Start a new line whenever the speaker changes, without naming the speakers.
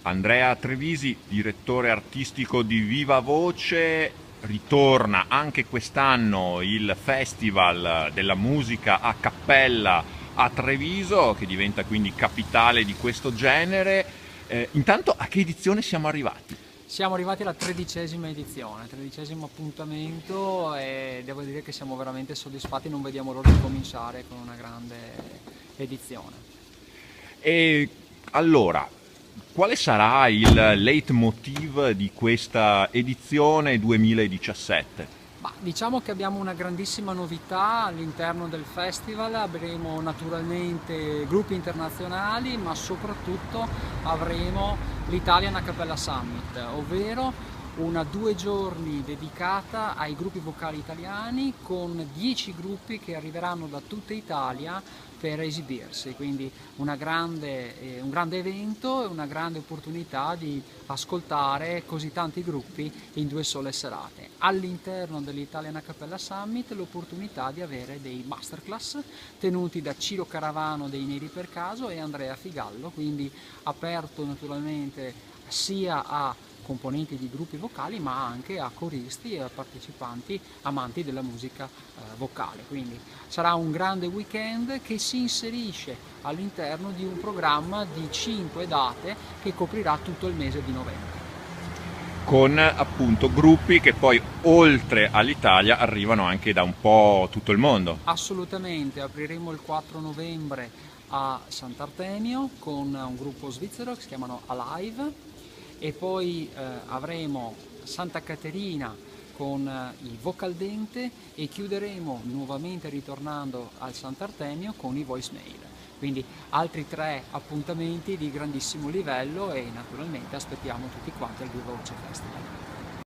Andrea Trevisi, direttore artistico di Viva Voce, ritorna anche quest'anno il Festival della musica a cappella a Treviso, che diventa quindi capitale di questo genere. Intanto a che edizione siamo arrivati?
Siamo arrivati alla 13ª edizione, 13º appuntamento e devo dire che siamo veramente soddisfatti, non vediamo l'ora di cominciare con una grande edizione.
E allora, quale sarà il leitmotiv di questa edizione 2017?
Ma diciamo che abbiamo una grandissima novità all'interno del festival, avremo naturalmente gruppi internazionali, ma soprattutto avremo l'Italian a Cappella Summit, ovvero una 2 giorni dedicata ai gruppi vocali italiani con 10 gruppi che arriveranno da tutta Italia per esibirsi, quindi un grande evento e una grande opportunità di ascoltare così tanti gruppi in 2 sole serate. All'interno dell'Italian a Cappella Summit l'opportunità di avere dei masterclass tenuti da Ciro Caravano dei Neri per Caso e Andrea Figallo, quindi aperto naturalmente sia a componenti di gruppi vocali ma anche a coristi e a partecipanti amanti della musica vocale. Quindi sarà un grande weekend che si inserisce all'interno di un programma di 5 date che coprirà tutto il mese di novembre.
Con appunto gruppi che poi oltre all'Italia arrivano anche da un po' tutto il mondo.
Assolutamente, apriremo il 4 novembre a Sant'Artemio con un gruppo svizzero che si chiamano Alive e poi avremo Santa Caterina con i Vocaldente e chiuderemo nuovamente ritornando al Sant'Artemio con i Voicemail. Quindi altri 3 appuntamenti di grandissimo livello e naturalmente aspettiamo tutti quanti al Viva Voce Festival.